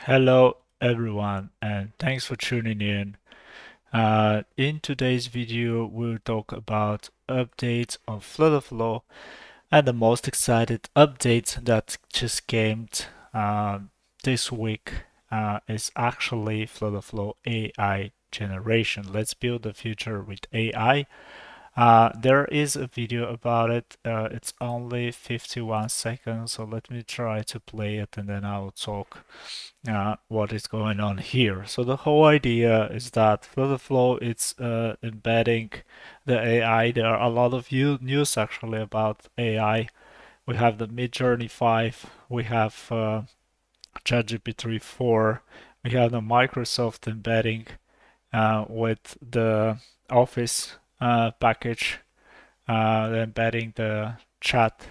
Hello everyone, and thanks for tuning in. In today's video, we'll talk about updates on FlutterFlow, and the most excited update that just came uh, this week is actually FlutterFlow AI generation. Let's build the future with AI. There is a video about it. It's only 51 seconds, so let me try to play it and then I'll talk what is going on here. So the whole idea is that FlutterFlow it's embedding the AI. There are a lot of news actually about AI. We have the Midjourney 5, we have ChatGPT 4, we have the Microsoft embedding with the Office package, embedding the chat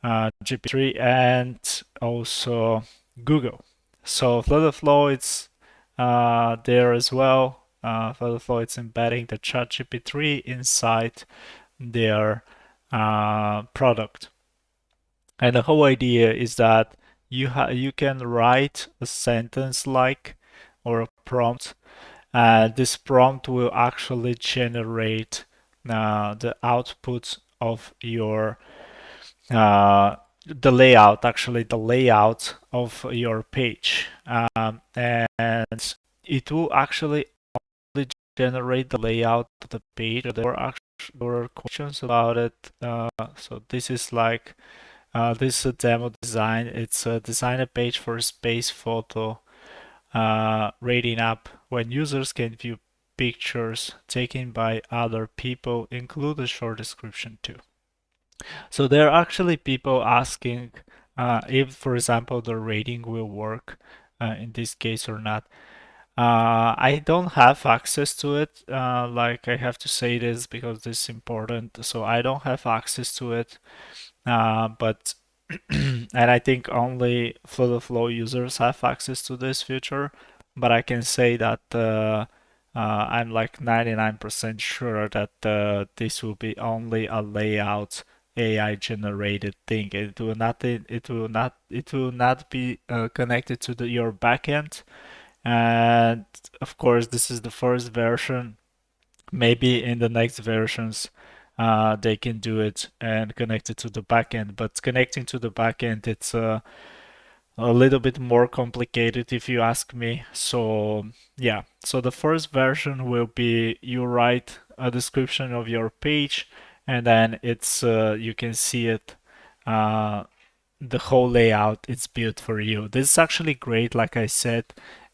GPT and also Google. So FlutterFlow it's there as well. FlutterFlow it's embedding the ChatGPT inside their product. And the whole idea is that you can write a sentence like or a prompt, and this prompt will actually generate the output of your the layout, actually the layout of your page, and it will actually only generate the layout of the page. There were questions about it. So this is like this is a demo design. It's a design a page for a space photo rating app when users can view pictures taken by other people, include a short description too. So there are actually people asking if, for example, the rating will work in this case or not. I don't have access to it. Like I have to say this because this is important. So I don't have access to it. But and I think only FlutterFlow users have access to this feature. But I can say that I'm like 99% sure that this will be only a layout AI generated thing. It will not be connected to your backend. And of course, this is the first version. Maybe in the next versions, they can do it and connect it to the backend. But connecting to the backend, it's a little bit more complicated if you ask me. So yeah, so the first version will be you write a description of your page, and then it's you can see it. The whole layout is built for you. This is actually great, like I said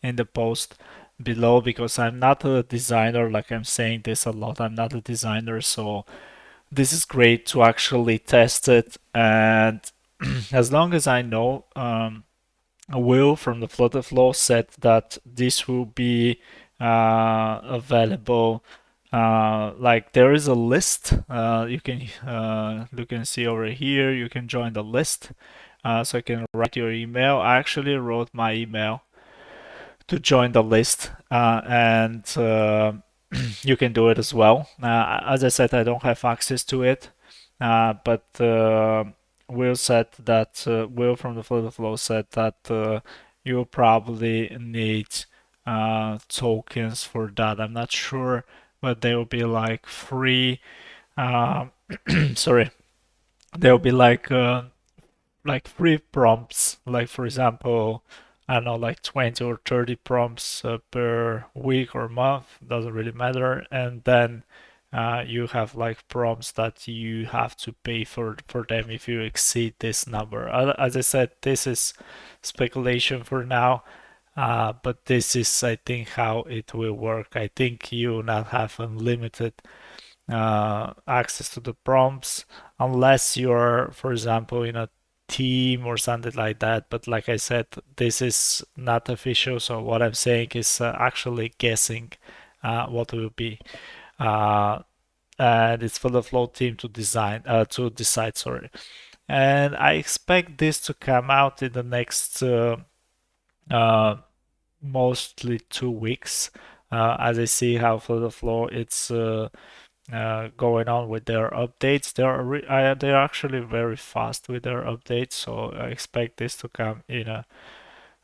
in the post below, because I'm not a designer, like I'm saying this a lot. I'm not a designer, so this is great to actually test it. And as long as I know, Will from the FlutterFlow said that this will be available. Like there is a list. You can see over here. You can join the list. So you can write your email. I actually wrote my email to join the list, and you can do it as well. As I said, I don't have access to it, but Will said that Will from the FlutterFlow said that you'll probably need tokens for that. I'm not sure, but they will be like free. Uh, sorry, there will be like free prompts. Like for example, I don't know, like 20 or 30 prompts per week or month. Doesn't really matter. And then you have like prompts that you have to pay for them if you exceed this number. As I said, this is speculation for now. But this is, I think, how it will work. I think you will not have unlimited access to the prompts unless you're, for example, in a team or something like that. But like I said, this is not official. So what I'm saying is actually guessing what will be. Uh, and it's for the flow team to decide. Sorry. And I expect this to come out in the next uh, mostly 2 weeks. As I see how for the flow it's going on with their updates. They're actually very fast with their updates, so I expect this to come in a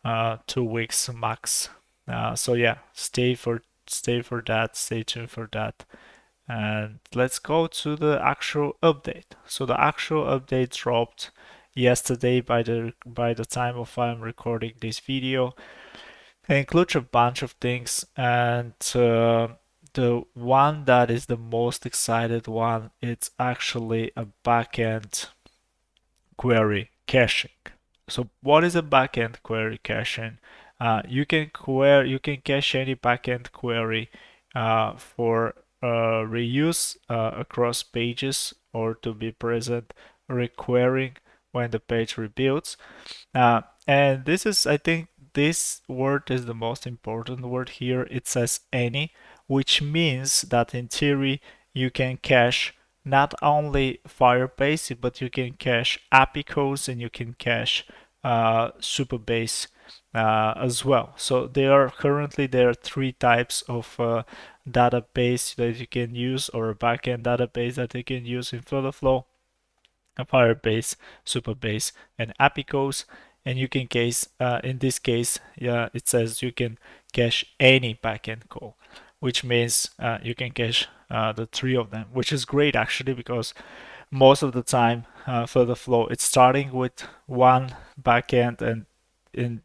2 weeks max. So yeah, stay for that, stay tuned for that. And let's go to the actual update. So the actual update dropped yesterday by the time of I'm recording this video. It includes a bunch of things, and the one that is the most excited one, it's actually a backend query caching. So what is a backend query caching? You can cache any backend query for reuse across pages or to be present requerying when the page rebuilds. And this is, I think, this word is the most important word here. It says any, which means that in theory you can cache not only Firebase, but you can cache API codes and you can cache Supabase as well. So there are 3 types of database that you can use, or a backend database that you can use in FlutterFlow: Firebase, Supabase, and API codes. And you can in this case, yeah, it says you can cache any backend call, which means you can cache the 3 of them, which is great actually, because most of the time for the flow, it's starting with one backend, and in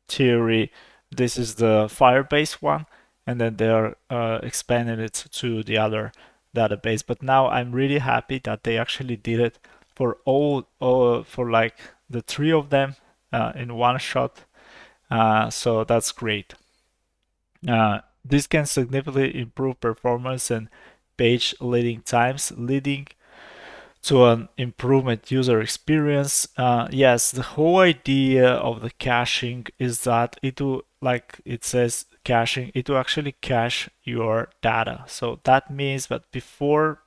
theory, this is the Firebase one, and then they're expanding it to the other database. But now I'm really happy that they actually did it for for like the 3 of them in one shot. So that's great. This can significantly improve performance and page loading times, leading to an improvement user experience. Yes, the whole idea of the caching is that it will, like it says, caching, it will actually cache your data. So that means that before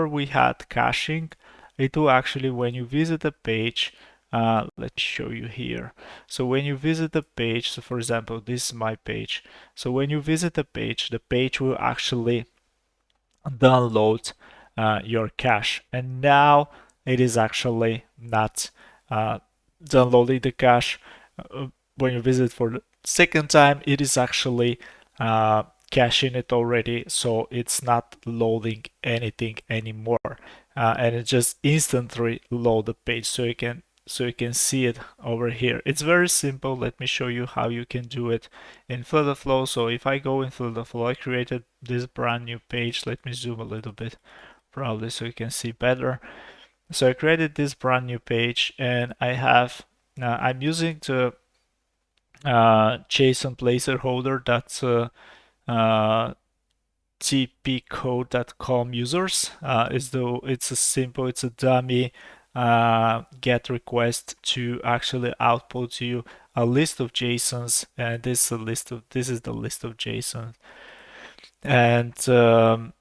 we had caching, it will actually, when you visit a page, let me show you here. So when you visit the page, so for example, this is my page. So when you visit the page will actually download your cache. And now it is actually not downloading the cache. When you visit for the second time, it is actually caching it already, so it's not loading anything anymore. And it just instantly load the page, so you can see it over here. It's very simple. Let me show you how you can do it in FlutterFlow. So if I go in FlutterFlow, I created this brand new page. Let me zoom a little bit, probably so you can see better. So I created this brand new page, and I'm using the JSON placeholder that's tpcode.com users. It's a dummy GET request to actually output you a list of JSONs, and this is the list of JSON. And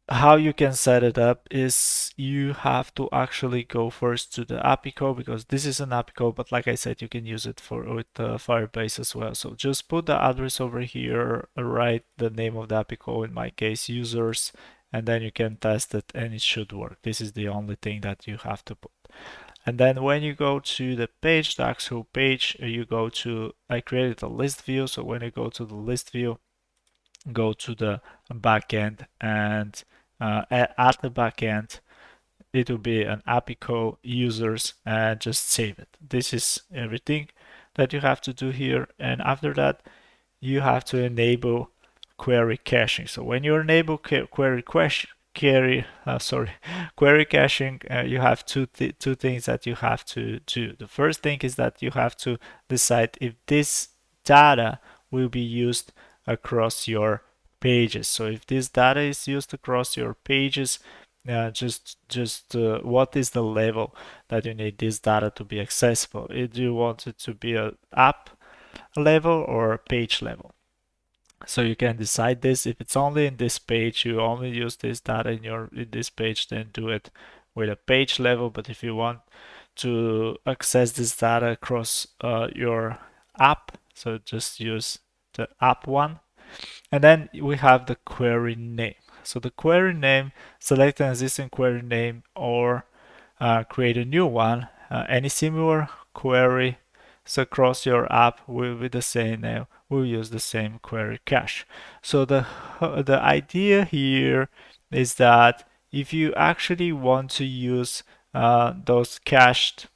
how you can set it up is you have to actually go first to the API code, because this is an API code, but like I said, you can use it with Firebase as well. So just put the address over here, write the name of the API code, in my case users, and then you can test it and it should work. This is the only thing that you have to put. And then when you go to the page, the actual page, I created a list view. So when you go to the list view, go to the backend, and at the backend, it will be an API code users, and just save it. This is everything that you have to do here. And after that, you have to enable query caching. So when you enable query caching, you have two things that you have to do. The first thing is that you have to decide if this data will be used across your pages. So if this data is used across your pages, what is the level that you need this data to be accessible? Do you want it to be an app level or a page level? So you can decide this. If it's only in this page, you only use this data in this page, then do it with a page level. But if you want to access this data across your app, so just use the app one. And then we have the query name. So the query name, select an existing query name or create a new one. Any similar query So across your app with the same name will use the same query cache. So the idea here is that if you actually want to use those cached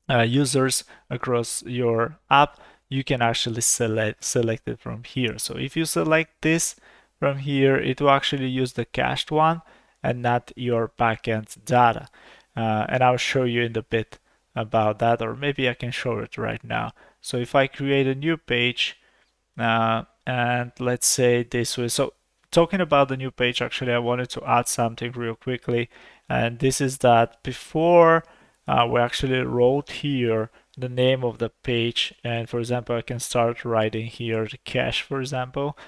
users across your app, you can actually select it from here. So if you select this from here, it will actually use the cached one and not your backend data. And I'll show you in a bit about that, or maybe I can show it right now. So if I create a new page, and let's say this was, so talking about the new page, actually, I wanted to add something real quickly. And this is that before we actually wrote here the name of the page. And for example, I can start writing here the cache, for example.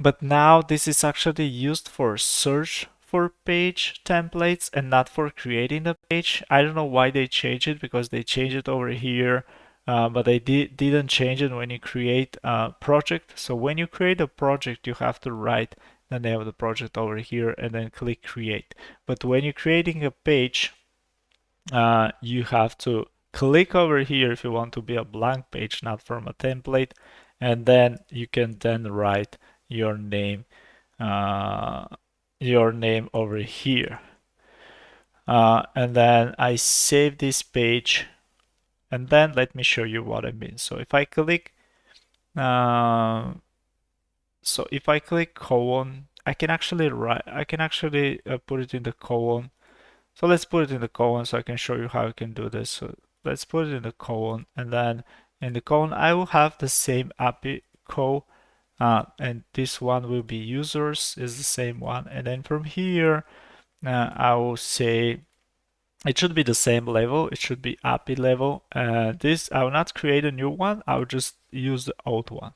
But now this is actually used for search for page templates and not for creating the page. I don't know why they changed it, because they changed it over here, but they didn't change it when you create a project. So when you create a project, you have to write the name of the project over here and then click create. But when you're creating a page, you have to click over here if you want to be a blank page, not from a template, and then you can then write your name over here. And then I save this page, and then let me show you what I mean. So if I click colon, I can actually put it in the colon. So let's put it in the colon so I can show you how you can do this. So let's put it in the colon, and then in the colon I will have the same API code, and this one will be users, is the same one. And then from here, I will say it should be the same level. It should be API level. This I will not create a new one. I will just use the old one.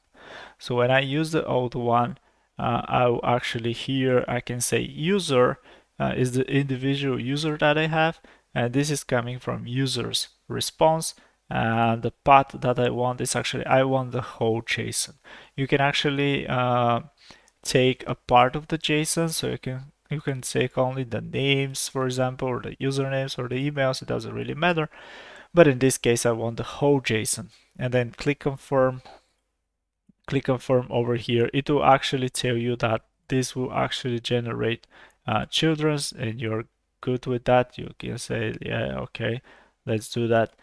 So when I use the old one, I will actually here I can say user is the individual user that I have, and this is coming from users response. And the path that I want is actually I want the whole JSON. You can actually take a part of the JSON, so you can take only the names, for example, or the usernames or the emails. It doesn't really matter. But in this case, I want the whole JSON. And then click confirm over here. It will actually tell you that this will actually generate children's, and you're good with that. You can say, yeah, okay, let's do that.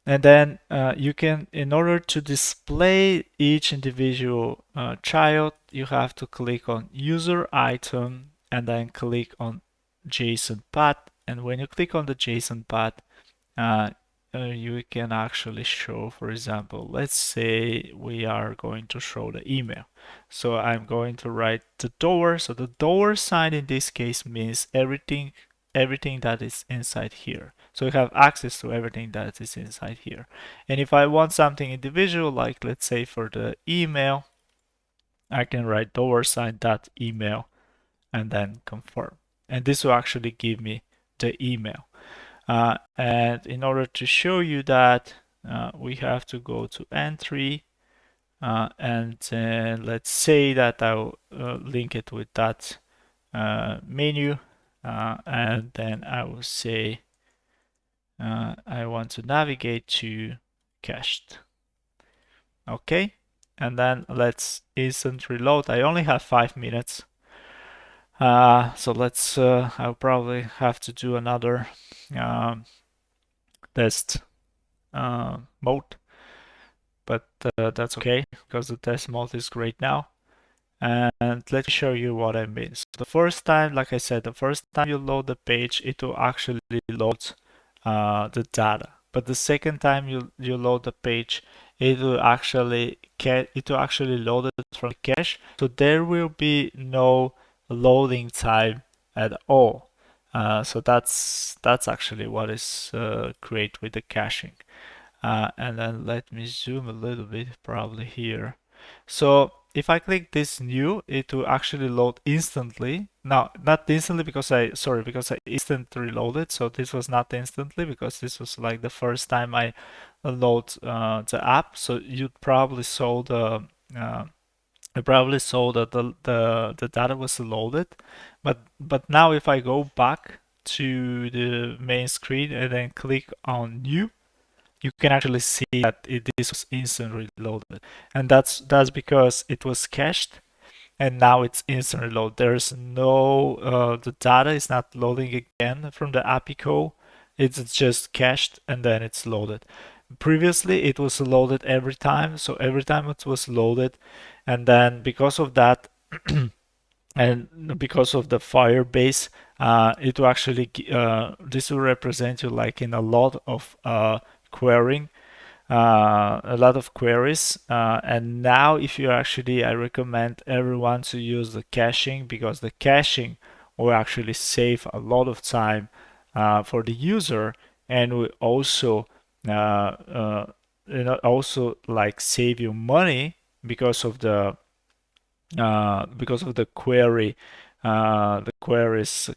And then you can, in order to display each individual child, you have to click on user item and then click on JSON path. And when you click on the JSON path, you can actually show, for example, let's say we are going to show the email. So I'm going to write the door. So the door sign in this case means everything that is inside here. So you have access to everything that is inside here. And if I want something individual, like let's say for the email, I can write door sign dot email and then confirm. And this will actually give me the email. And in order to show you that, we have to go to entry, and let's say that I'll link it with that menu, and then I will say I want to navigate to cached. Okay, and then let's instant reload. I only have 5 minutes. So let's, I'll probably have to do another test mode, but that's okay because the test mode is great now. And let me show you what I mean. So the first time, like I said, the first time you load the page, it will actually load the data. But the second time you load the page, it will actually load it from the cache. So there will be no loading time at all. So that's actually what is great with the caching. And then let me zoom a little bit, probably here. So if I click this new, it will actually load instantly. No, not instantly because I instant reloaded. So this was not instantly because this was like the first time I load the app. So you probably saw that the data was loaded. But now if I go back to the main screen and then click on new, you can actually see that this was instantly loaded, and that's because it was cached and now it's instantly load. There's no the data is not loading again from the API code. It's just cached and then it's loaded. Previously, it was loaded every time, so every time it was loaded, and then because of that, and because of the Firebase, it will actually this will represent you like in a lot of querying, a lot of queries. And now if you actually, I recommend everyone to use the caching, because the caching will actually save a lot of time for the user, and will also also like save you money because of the queries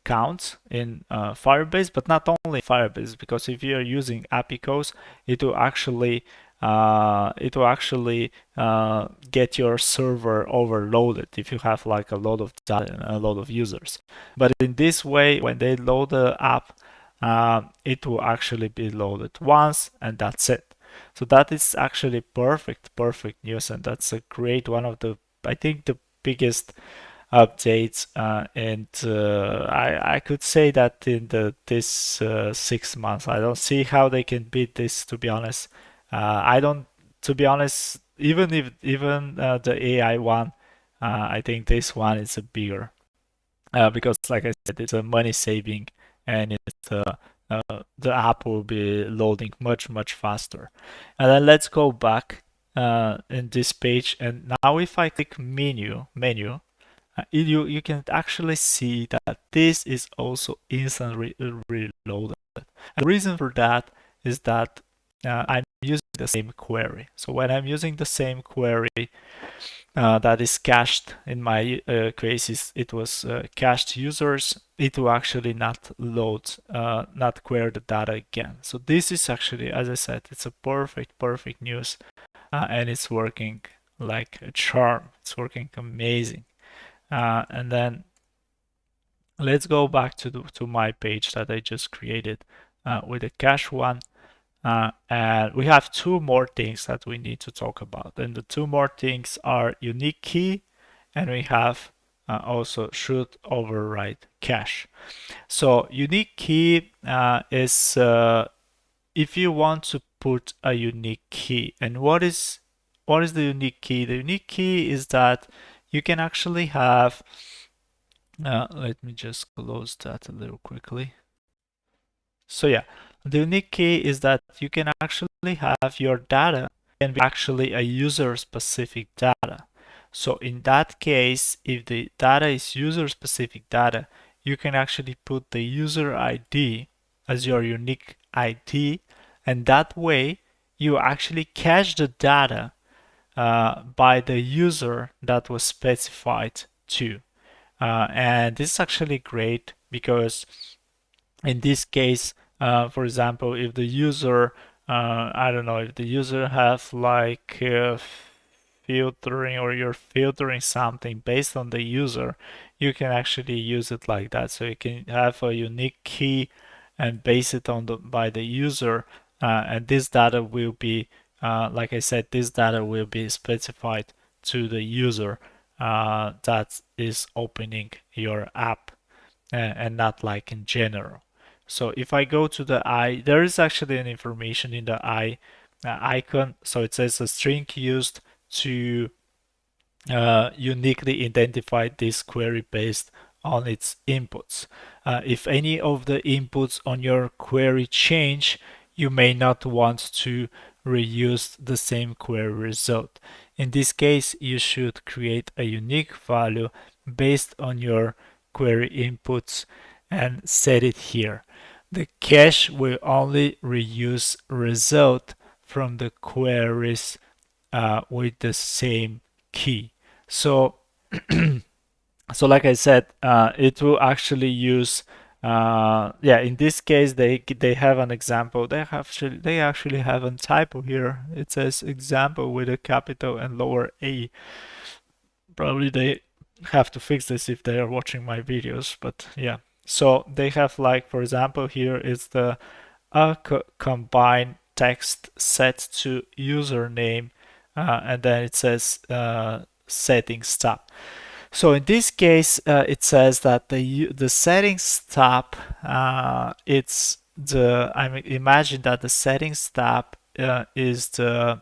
counts in Firebase, but not only Firebase, because if you are using API calls, it will actually get your server overloaded if you have like a lot of data and a lot of users. But in this way, when they load the app, it will actually be loaded once and that's it. So that is actually perfect news, and that's a great one of the, I think, the biggest updates, and I could say that in this 6 months, I don't see how they can beat this. To be honest, I don't. To be honest, even the AI one, I think this one is a bigger, because like I said, it's a money saving, and the app will be loading much faster. And then let's go back in this page, and now if I click menu, you can actually see that this is also instantly reloaded. And the reason for that is that I'm using the same query. So when I'm using the same query that is cached in my case, it was cached users, it will actually not load, not query the data again. So this is actually, as I said, it's a perfect news, and it's working like a charm. It's working amazing. And then let's go back to my page that I just created with the cache one. And we have two more things that we need to talk about. And the two more things are unique key, and we have also should override cache. So unique key is if you want to put a unique key. And what is the unique key? The unique key is that you can actually have let me just close that a little quickly. So yeah, the unique key is that you can actually have your data can be actually a user-specific data. So in that case, if the data is user-specific data, you can actually put the user ID as your unique ID, and that way you actually cache the data by the user that was specified to. And this is actually great because in this case, for example, if the user, I don't know, if the user have like filtering, or you're filtering something based on the user, you can actually use it like that. So you can have a unique key and base it on by the user, and this data will be, like I said, this data will be specified to the user that is opening your app, and not like in general. So if I go to the I, there is actually an information in the I icon. So it says a string used to uniquely identify this query based on its inputs. If any of the inputs on your query change, you may not want to reuse the same query result. In this case, you should create a unique value based on your query inputs and set it here. The cache will only reuse result from the queries with the same key. So, so like I said, it will actually use. Yeah, in this case, they have an example. They actually have a typo here. It says example with a capital and lower a. Probably they have to fix this if they are watching my videos. But yeah, so they have like, for example, here is the combine text set to username, and then it says settings tab. So in this case, it says that the settings tab, it's the, I mean, imagine that the settings tab is the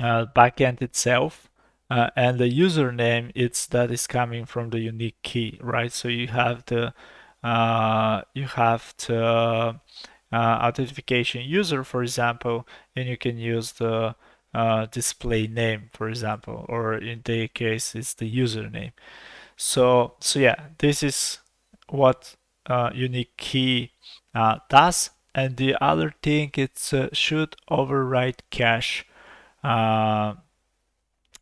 backend itself, and the username it's that is coming from the unique key, right? So you have the authentication user, for example, and you can use the display name, for example, or in the case it's the username. So yeah, this is what unique key does. And the other thing, it's should override cache. Uh,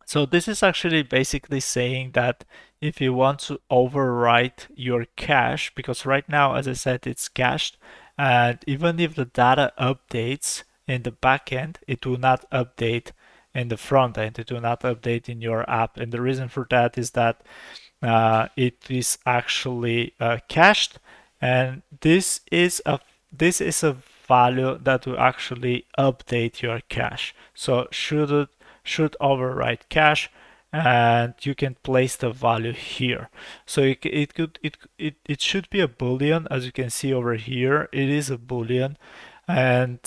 so this is actually basically saying that if you want to overwrite your cache, because right now, as I said, it's cached, and even if the data updates in the backend, it will not update in the front end. It will not update in your app. And the reason for that is that it is actually cached, and this is a value that will actually update your cache. So should overwrite cache, and you can place the value here. So it should be a boolean, as you can see over here. It is a boolean, and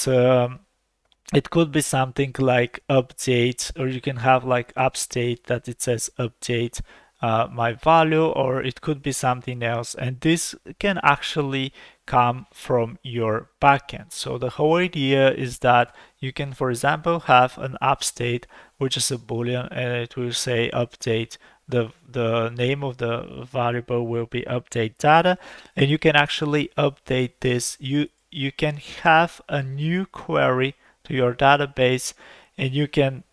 it could be something like update, or you can have like upstate that it says update my value, or it could be something else. And this can actually come from your backend. So the whole idea is that you can, for example, have an upstate, which is a boolean, and it will say update. The name of the variable will be update data, and you can actually update this. You can have a new query to your database, and you can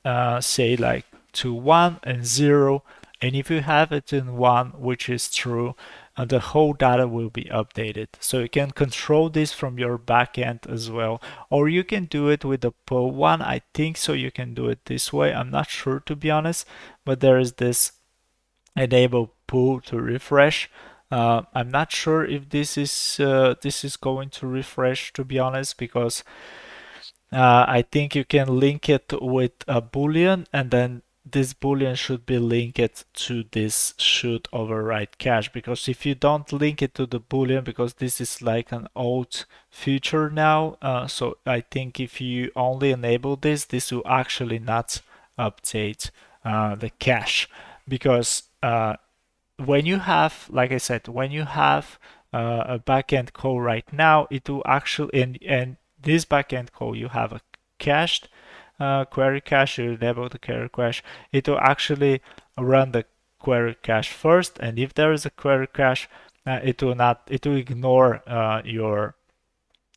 say like to 1 and 0, and if you have it in 1, which is true, the whole data will be updated. So you can control this from your backend as well, or you can do it with the pull one. I think so you can do it this way. I'm not sure, to be honest, but there is this enable pull to refresh. I'm not sure if this is going to refresh, to be honest, because I think you can link it with a boolean, and then this boolean should be linked to this should override cache. Because if you don't link it to the boolean, because this is like an old feature now, so I think if you only enable this, this will actually not update the cache. Because when you have, like I said, when you have a backend code right now, it will actually, and this backend code, you have a cached query cache, you enable the query cache, it will actually run the query cache first, and if there is a query cache, it will ignore your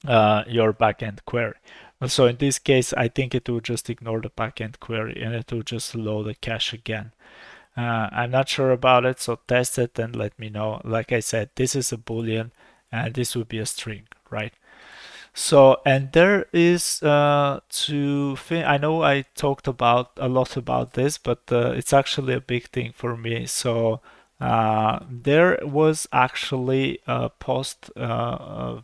backend query. So in this case, I think it will just ignore the backend query, and it will just load the cache again. I'm not sure about it, so test it and let me know. Like I said, this is a boolean, and this would be a string, right? So, and there is I know I talked about a lot about this, but it's actually a big thing for me. So there was actually a post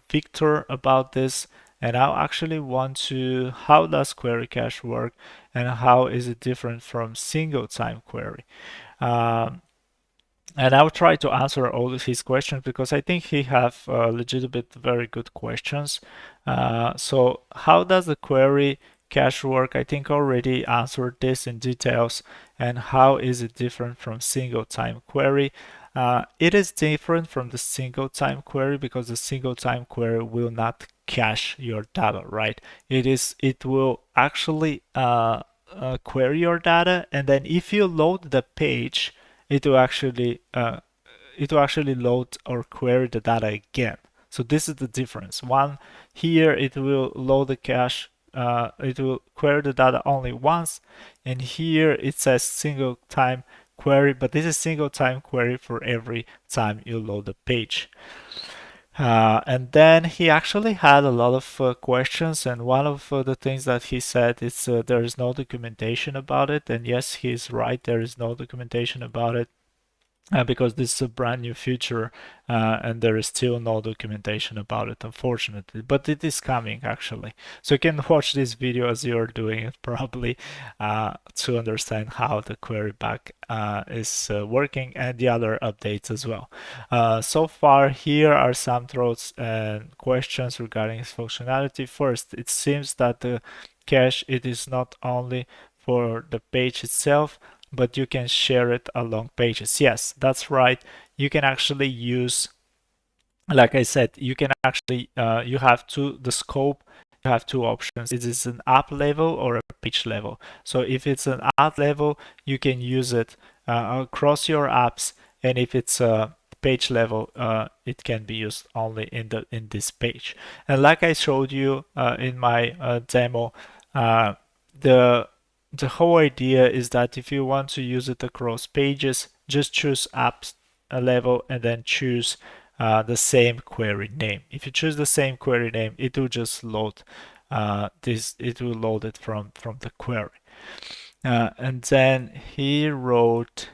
Victor about this, and I actually want to, how does query cache work, and how is it different from single time query? Um, and I'll try to answer all of his questions, because I think he have legitimate very good questions. So how does the query cache work? I think I already answered this in details. And how is it different from single time query? It is different from the single time query because the single time query will not cache your data, right? It will actually query your data, and then if you load the page, it will actually load or query the data again. So this is the difference. One, here it will load the cache, it will query the data only once, and here it says single time query, but this is single time query for every time you load the page. And then he actually had a lot of questions, and one of the things that he said is there is no documentation about it. And yes, he's right, there is no documentation about it. because this is a brand new feature and there is still no documentation about it, unfortunately, but it is coming actually. So you can watch this video as you're doing it probably to understand how the query back is working and the other updates as well. So far, here are some thoughts and questions regarding its functionality. First, it seems that the cache, it is not only for the page itself, but you can share it along pages. Yes, that's right. You can actually use, like I said, you can actually, you have the scope, you have two options. It is an app level or a page level. So if it's an app level, you can use it across your apps. And if it's a page level, it can be used only in this page. And like I showed you in my demo, the the whole idea is that if you want to use it across pages, just choose apps level and then choose the same query name. If you choose the same query name, it will just load this. It will load it from the query. And then he wrote,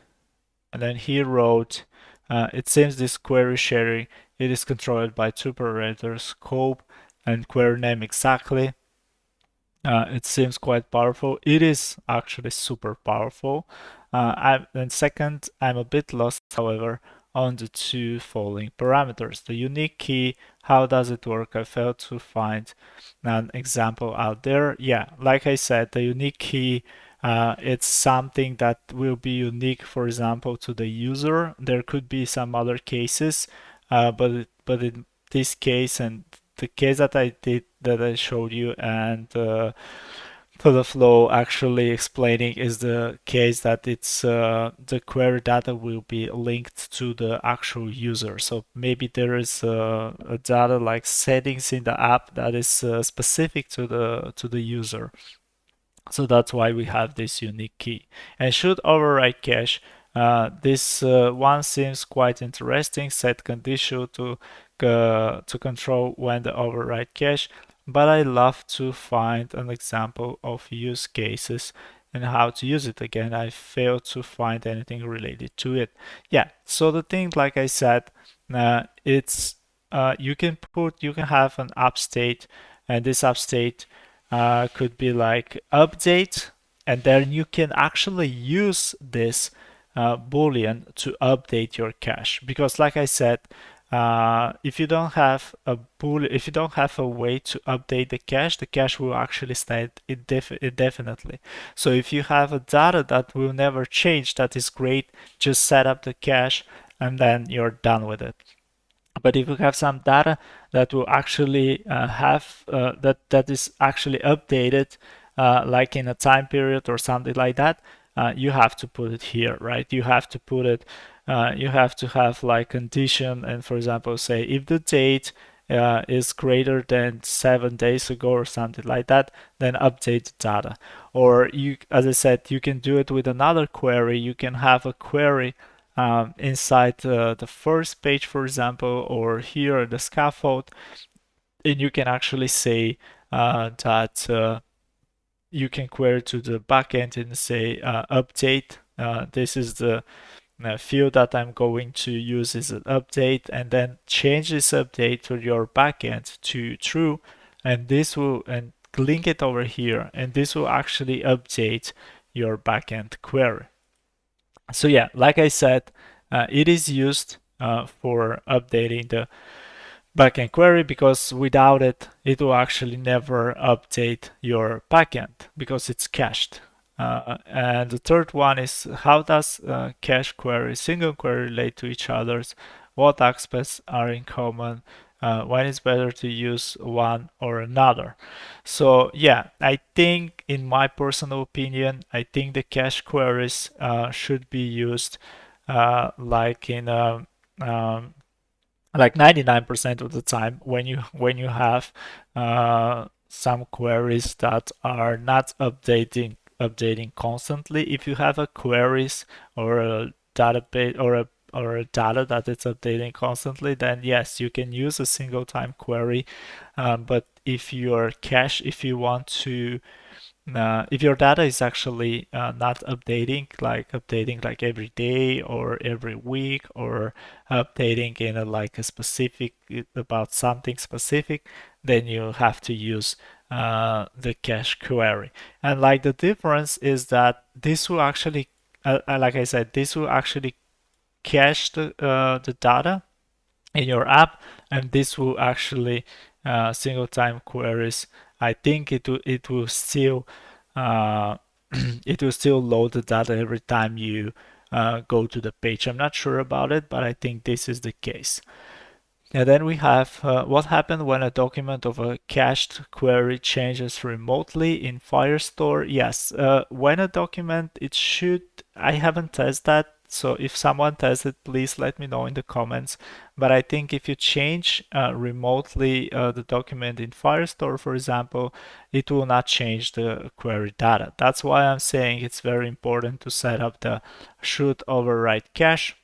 it seems this query sharing, it is controlled by two parameters, scope and query name exactly. It seems quite powerful. It is actually super powerful. And second, I'm a bit lost, however, on the two following parameters. The unique key, how does it work? I failed to find an example out there. Yeah, like I said, the unique key, it's something that will be unique, for example, to the user. There could be some other cases, but in this case and the case that I showed you and FlutterFlow actually explaining is the case that it's the query data will be linked to the actual user. So maybe there is a data like settings in the app that is specific to the user. So that's why we have this unique key. And should override cache. This one seems quite interesting. Set condition to control when the override cache. But I love to find an example of use cases and how to use it. Again, I failed to find anything related to it. Yeah. So the thing, like I said, it's you can have an app state, and this app state could be like update, and then you can actually use this boolean to update your cache. Because like I said, if you don't have a boolean, if you don't have a way to update the cache will actually stay indefinitely. So if you have a data that will never change, that is great. Just set up the cache and then you're done with it. But if you have some data that will actually that is actually updated, like in a time period or something like that, you have to put it here, right? You have to put it. You have to have like condition, and for example, say if the date is greater than 7 days ago or something like that, then update the data. Or you, as I said, you can do it with another query. You can have a query inside the first page, for example, or here the scaffold, and you can actually say that you can query to the backend and say update. This is the field that I'm going to use is an update, and then change this update to your backend to true, and this will and link it over here, and this will actually update your backend query. So yeah, like I said, it is used for updating the backend query, because without it, it will actually never update your backend because it's cached. And the third one is, how does cache query, single query relate to each other's? What aspects are in common? When it's better to use one or another? So yeah, I think, in my personal opinion, I think the cache queries should be used like in like 99% of the time when you have some queries that are not updating constantly. If you have a queries or a database or a data that it's updating constantly, then yes, you can use a single time query. But if your cache, if you want to if your data is actually not updating like every day or every week, or updating in like a specific about something specific, then you have to use the cache query. And like the difference is that this will actually, like I said, this will actually cache the data in your app, and this will actually single time queries. I think it will still uh, it will still load the data every time you go to the page. I'm not sure about it, but I think this is the case. And then we have what happened when a document of a cached query changes remotely in Firestore. Yes, when a document, it should, I haven't tested that, so if someone tests it, please let me know in the comments. But I think if you change remotely the document in Firestore, for example, it will not change the query data. That's why I'm saying it's very important to set up the should override cache,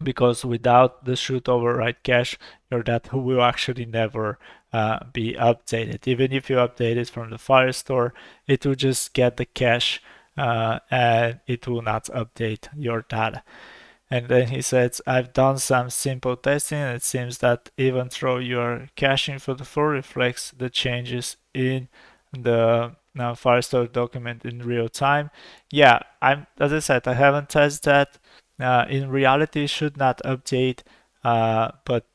because without the should override cache, your data will actually never be updated. Even if you update it from the Firestore, it will just get the cache and it will not update your data. And then he says, I've done some simple testing, and it seems that even though your caching for the flow reflects the changes in the Firestore document in real time. Yeah, as I said, I haven't tested that. In reality, it should not update, but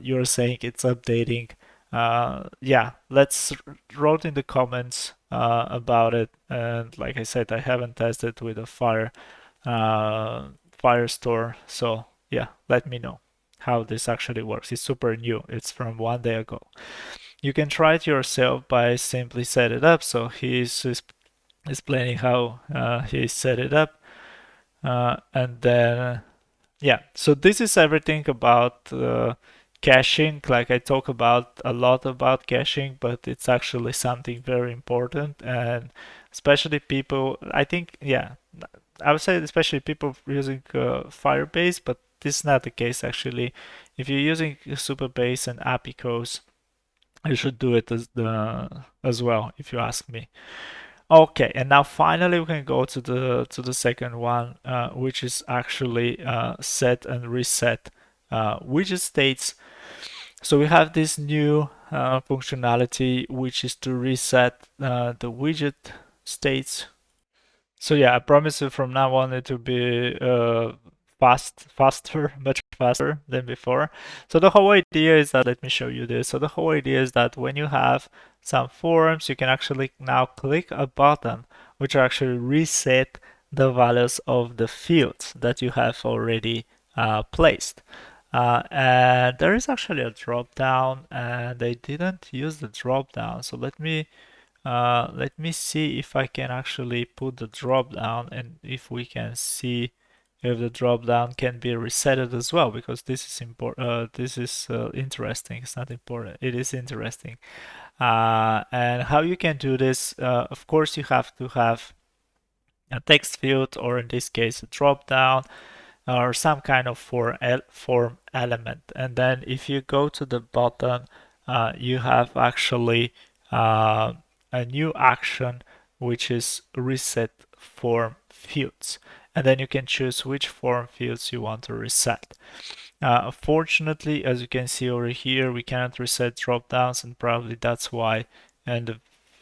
you're saying it's updating. Yeah, let's write in the comments about it. And like I said, I haven't tested with a Firestore. So yeah, let me know how this actually works. It's super new. It's from 1 day ago. You can try it yourself by simply set it up. So he's explaining how he set it up. And then, yeah, so this is everything about caching. Like, I talk about a lot about caching, but it's actually something very important. And especially people, I think, yeah, I would say especially people using Firebase, but this is not the case actually. If you're using Supabase and Apicos, you should do it as well, if you ask me. Okay, and now finally we can go to the second one, which is actually set and reset widget states. So we have this new functionality, which is to reset the widget states. So yeah, I promise you from now on it will be faster, much faster than before. So the whole idea is that, let me show you this. So the whole idea is that when you have some forms, you can actually now click a button which actually reset the values of the fields that you have already placed. And there is actually a drop down, and they didn't use the drop down. So let me see if I can actually put the drop down, and if we can see if the drop down can be resetted as well, because this is important. This is interesting. It's not important. It is interesting. And how you can do this? Of course, you have to have a text field, or in this case, a drop down, or some kind of form element. And then if you go to the bottom, you have actually a new action, which is reset form fields. And then you can choose which form fields you want to reset. Fortunately, as you can see over here, we cannot reset dropdowns, and probably that's why in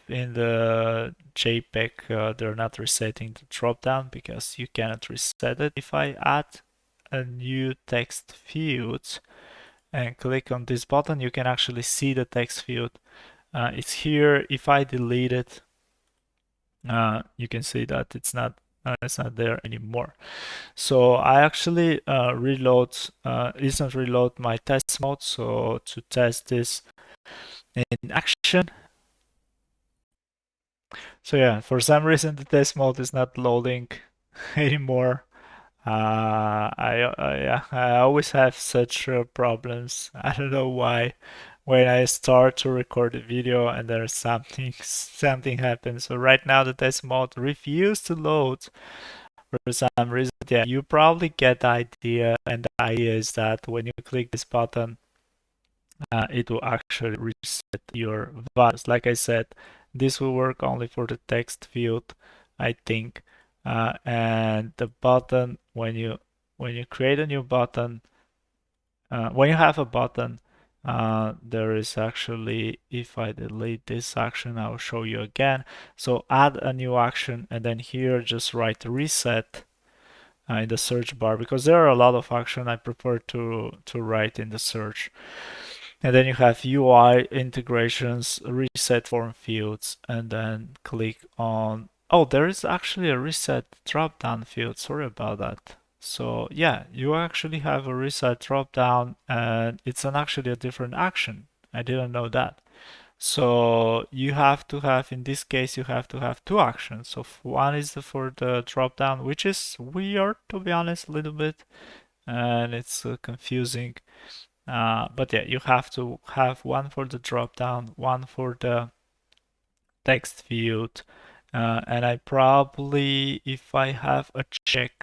the JPEG they're not resetting the dropdown, because you cannot reset it. If I add a new text field and click on this button, you can actually see the text field. It's here. If I delete it, you can see that it's not there anymore. So I actually instant reload my test mode. So to test this in action. So yeah, for some reason the test mode is not loading anymore. Yeah, I always have such problems. I don't know why. When I start to record a video and there's something happens. So right now the test mode refused to load for some reason. Yeah, you probably get the idea, and the idea is that when you click this button, it will actually reset your values. Like I said, This will work only for the text field, I think. And the button, when you create a new button, when you have a button, there is actually, if I delete this action, I'll show you again. So add a new action, and then here just write reset in the search bar, because there are a lot of action I prefer to write in the search. And then you have UI integrations, reset form fields, and then click on, oh, there is actually a reset drop down field. Sorry about that. So yeah, you actually have a reset drop down, and it's actually a different action. I didn't know that. So you have to have, in this case, you have to have two actions. So one is for the drop down, which is weird, to be honest, a little bit, and it's confusing. But yeah, you have to have one for the drop down, one for the text field. And I probably, if I have a check,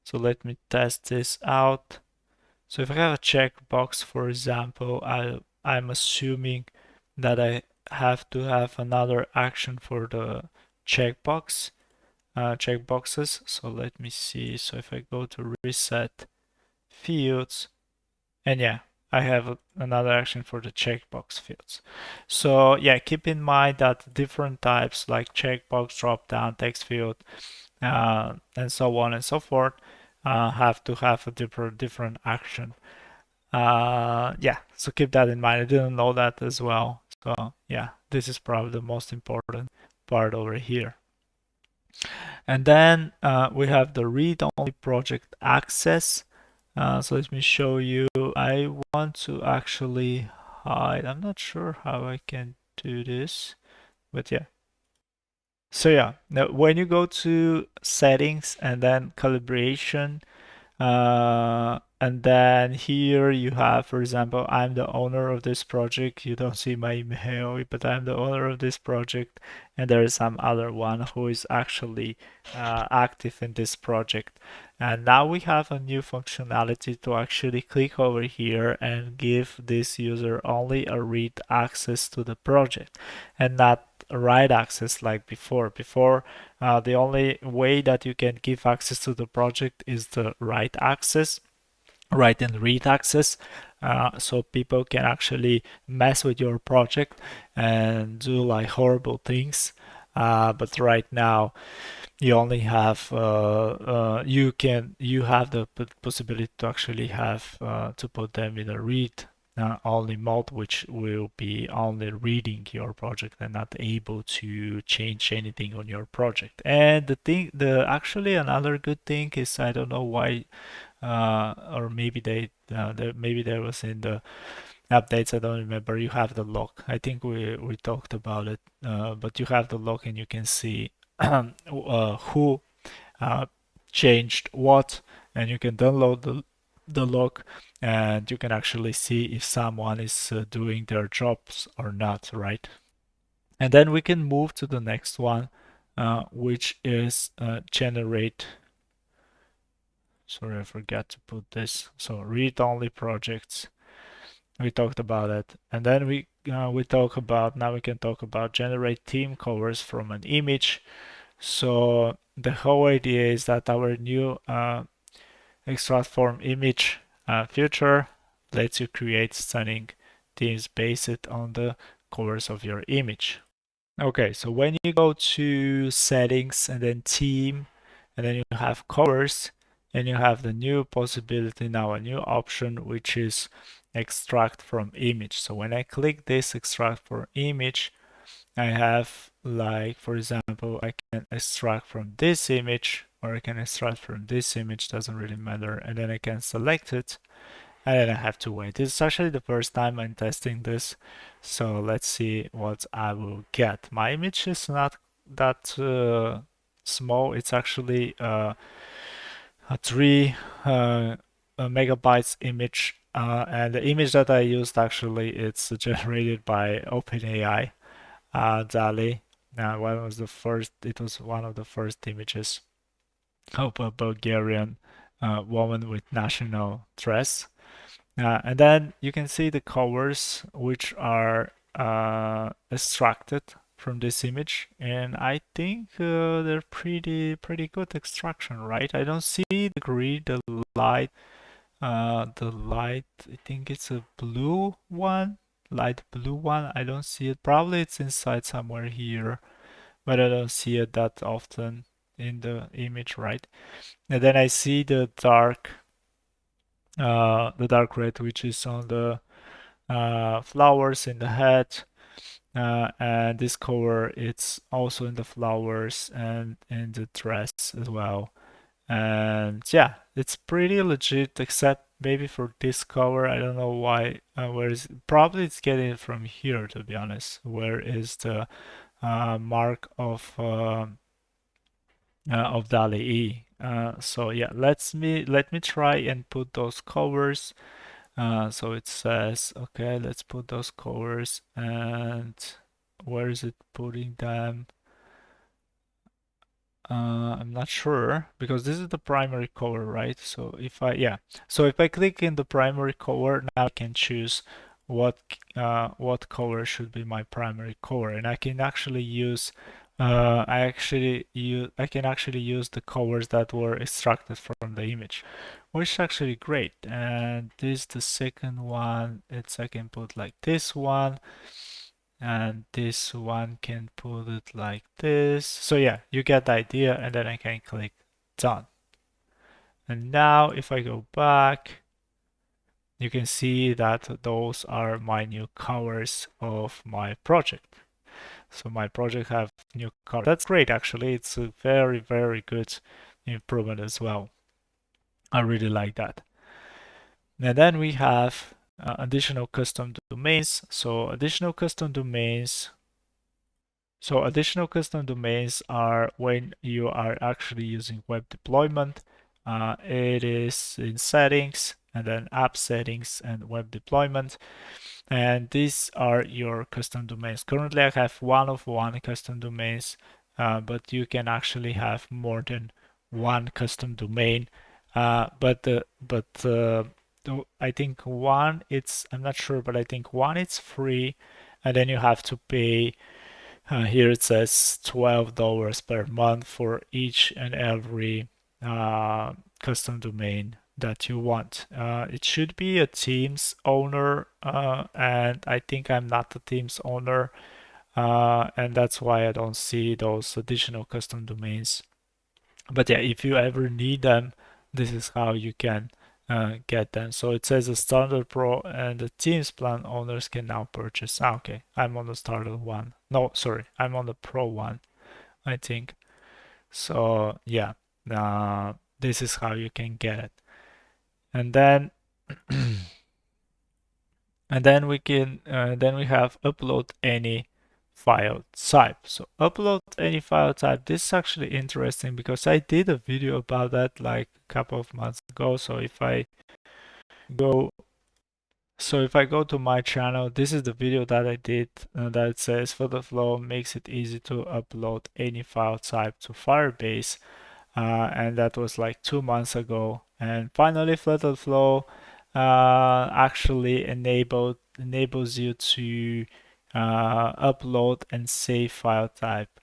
so let me test this out. So if I have a checkbox, for example, I'm assuming that I have to have another action for the checkbox, checkboxes. So let me see. So if I go to reset fields, and yeah, I have another action for the checkbox fields. So yeah, keep in mind that different types like checkbox, drop-down, text field, and so on and so forth have to have a different action. Yeah, so keep that in mind. I didn't know that as well. So yeah, this is probably the most important part over here. And then we have the read-only project access. So let me show you. I want to actually hide. I'm not sure how I can do this, but yeah. So yeah, now when you go to settings and then calibration, and then here you have, for example, I'm the owner of this project. You don't see my email, but I'm the owner of this project. And there is some other one who is actually active in this project. And now we have a new functionality to actually click over here and give this user only a read access to the project and not a write access like before. Before, the only way that you can give access to the project is the write access, write and read access. So people can actually mess with your project and do like horrible things. But right now, you only have you have the possibility to actually have to put them in a read only mode, which will be only reading your project and not able to change anything on your project. And the actually another good thing is, I don't know why, or maybe maybe there was in the updates, I don't remember. You have the log. I think we talked about it, but you have the log and you can see who changed what, and you can download the log, and you can actually see if someone is doing their jobs or not, right? And then we can move to the next one, which is generate. Sorry, I forgot to put this. So read-only projects. We talked about it, and then we talk about, now we can talk about generate theme covers from an image. So the whole idea is that our new extract from image feature lets you create stunning themes based on the covers of your image. Okay, so when you go to settings and then theme, and then you have covers, and you have the new possibility now, a new option, which is extract from image. So when I click this extract from image, I have, like, for example, I can extract from this image, or I can extract from this image, doesn't really matter, and then I can select it, and then I have to wait. This is actually the first time I'm testing this, so let's see what I will get. My image is not that small. It's actually a 3 megabytes image, and the image that I used, actually, it's generated by OpenAI, DALI. One was the first. It was one of the first images of a Bulgarian woman with national dress. And then you can see the colors which are extracted from this image, and I think they're pretty good extraction, right? I don't see the grid, the light. I think it's a blue one, light blue one. I don't see it. Probably it's inside somewhere here, but I don't see it that often in the image, right? And then I see the dark red, which is on the flowers in the head, and this color it's also in the flowers and in the dress as well. And yeah, it's pretty legit, except maybe for this color. I don't know why. Where is it? Probably it's getting it from here, to be honest. Where is the mark of DALI E? So yeah, let me try and put those colors. So it says, okay, let's put those colors, and where is it putting them? I'm not sure because this is the primary color, right? So if I click in the primary color, now I can choose what color should be my primary color, and I can actually use I can actually use the colors that were extracted from the image, which is actually great. And this the second one. I can put like this one, and this one can put it like this. So yeah, you get the idea, and then I can click done. And now if I go back, you can see that those are my new colors of my project. So my project have new colors. That's great, actually. It's a very good improvement as well. I really like that. And then we have additional custom domains. So additional custom domains are when you are actually using web deployment. It is in settings, and then app settings and web deployment. And these are your custom domains. Currently, I have one custom domains, but you can actually have more than one custom domain. I think I'm not sure, but I think one it's free, and then you have to pay. Here it says $12 per month for each and every custom domain that you want. It should be a team's owner, and I think I'm not the team's owner, and that's why I don't see those additional custom domains. But yeah, if you ever need them, this is how you can get them. So it says a standard pro, and the teams plan owners can now purchase. Okay, I'm on the starter one. No, sorry, I'm on the pro one, I think. So yeah, this is how you can get it. And then then we have upload any file type. So upload any file type. This is actually interesting because I did a video about that like a couple of months ago. So go if I go to my channel, this is the video that I did that says FlutterFlow makes it easy to upload any file type to Firebase, and that was like 2 months ago. And finally, FlutterFlow actually enables you to upload and save file type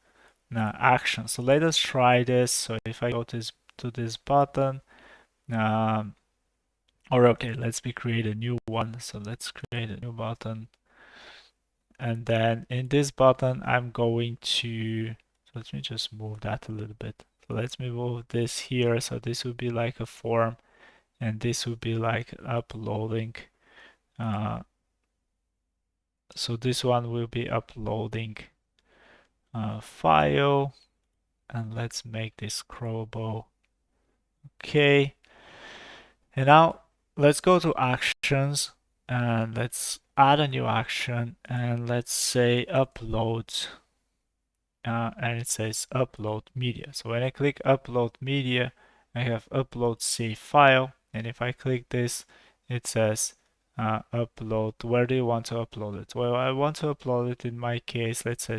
action. So let us try this. So if I go to this button, um, or okay, create a new one. So let's create a new button. And then in this button, I'm going to, so let me just move that a little bit. So let me move this here. So this would be like a form, and this would be like uploading. So this one will be uploading a file, and let's make this scrollable. Okay. And now let's go to actions, and let's add a new action, and let's say upload, and it says upload media. So when I click upload media, I have upload save file, and if I click this, it says upload. Where do you want to upload it? Well, I want to upload it, in my case, let's say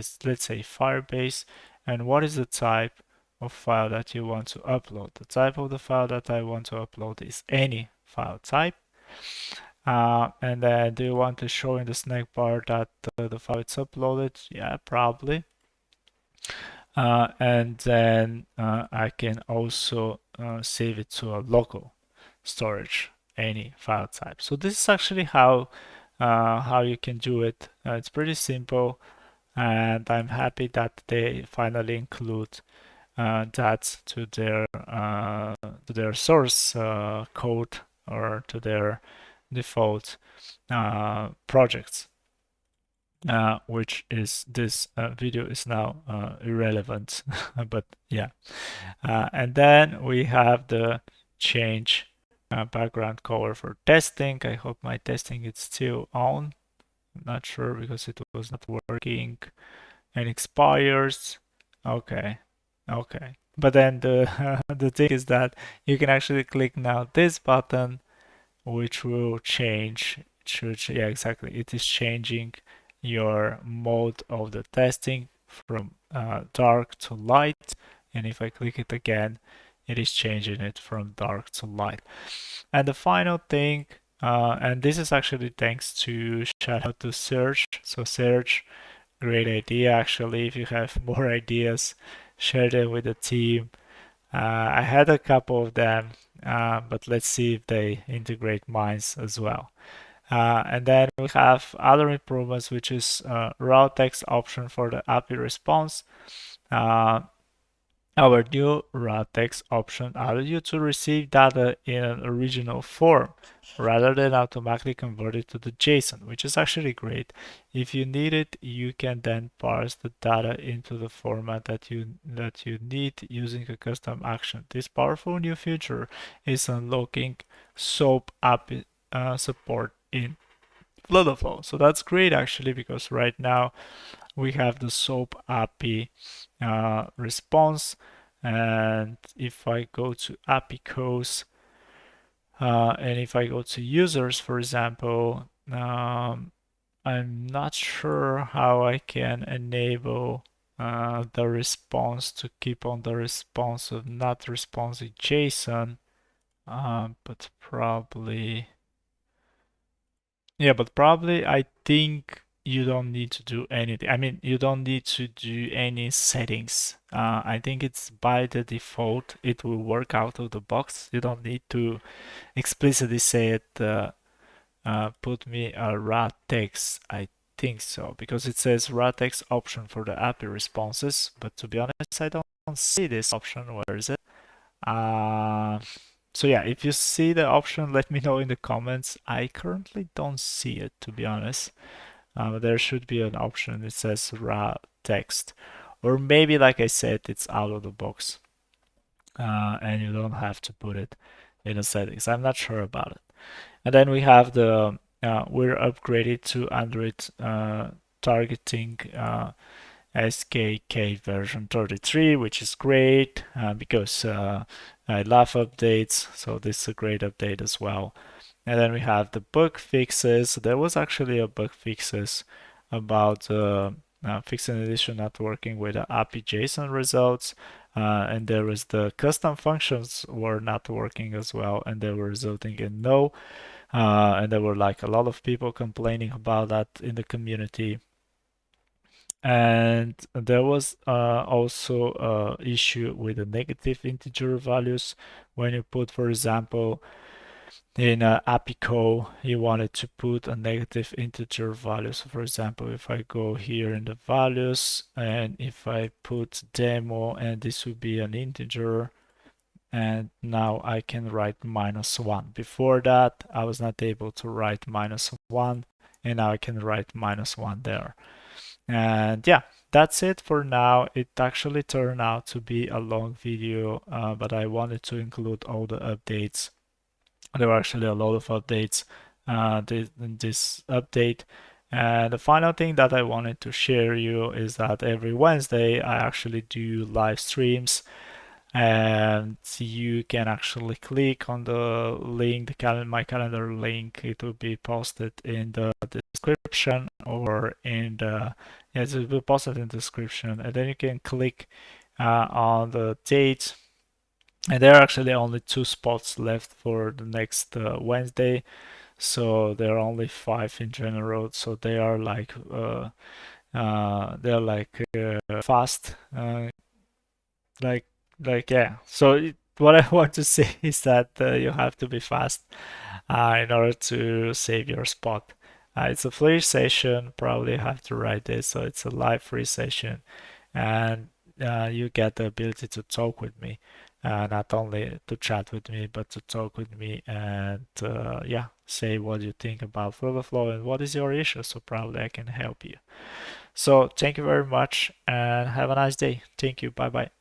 Firebase. And what is the type of file that you want to upload? The type of the file that I want to upload is any file type. And then do you want to show in the snack bar that the file is uploaded? Yeah, probably. And then I can also save it to a local storage, any file type. So this is actually how you can do it. It's pretty simple, and I'm happy that they finally include that to their source code or to their default projects. Which is this video is now irrelevant, but yeah. And then we have the change background color for testing. I hope my testing is still on. I'm not sure because it was not working and expires. Okay, okay. But then the the thing is that you can actually click now this button, which will change. Yeah, exactly. It is changing your mode of the testing from dark to light. And if I click it again, it is changing it from dark to light. And the final thing, and this is actually thanks to shout out to Serge. So Serge, great idea actually. If you have more ideas, share them with the team. I had a couple of them, but let's see if they integrate mines as well. And then we have other improvements, which is raw text option for the API response. Our new raw text option allows you to receive data in an original form rather than automatically convert it to the JSON, which is actually great. If you need it, you can then parse the data into the format that you need using a custom action. This powerful new feature is unlocking SOAP API support in FlutterFlow. So that's great actually, because right now we have the SOAP API response. And if I go to API codes, and if I go to users, for example, I'm not sure how I can enable the response to keep on the response of not responsive JSON, but probably, yeah, but probably I think you don't need to do anything. I mean, you don't need to do any settings. I think it's by the default, it will work out of the box. You don't need to explicitly say it, put me a raw text. I think so, because it says raw text option for the API responses. But to be honest, I don't see this option. Where is it? Uh, so yeah, if you see the option, let me know in the comments. I currently don't see it, to be honest. There should be an option that says raw text. Or maybe, like I said, it's out of the box. And you don't have to put it in the settings. I'm not sure about it. And then we have the, we're upgraded to Android targeting SKK version 33, which is great because I love updates. So this is a great update as well. And then we have the bug fixes. There was actually a bug fixes about fixing edition not working with the API JSON results. And there was the custom functions were not working as well, and they were resulting in no. And there were like a lot of people complaining about that in the community. And there was also an issue with the negative integer values when you put, for example, in APICO, you wanted to put a negative integer value. So for example, if I go here in the values and if I put demo, and this would be an integer, and now I can write -1. Before that, I was not able to write -1, and now I can write -1 there. And yeah, that's it for now. It actually turned out to be a long video, but I wanted to include all the updates. There were actually a lot of updates in this update. And the final thing that I wanted to share you is that every Wednesday I actually do live streams, and you can actually click on the link, my calendar link. It will be posted in the description, or in the, yes, it will be posted in the description, and then you can click on the date. And there are actually only 2 spots left for the next Wednesday. So there are only 5 in general. So they are like fast, like yeah. So what I want to say is that you have to be fast in order to save your spot. It's a free session, probably have to write this, so it's a live free session, and you get the ability to talk with me, not only to chat with me, but to talk with me and yeah, say what you think about FlutterFlow and what is your issue, so probably I can help you. So thank you very much and have a nice day. Thank you. Bye bye.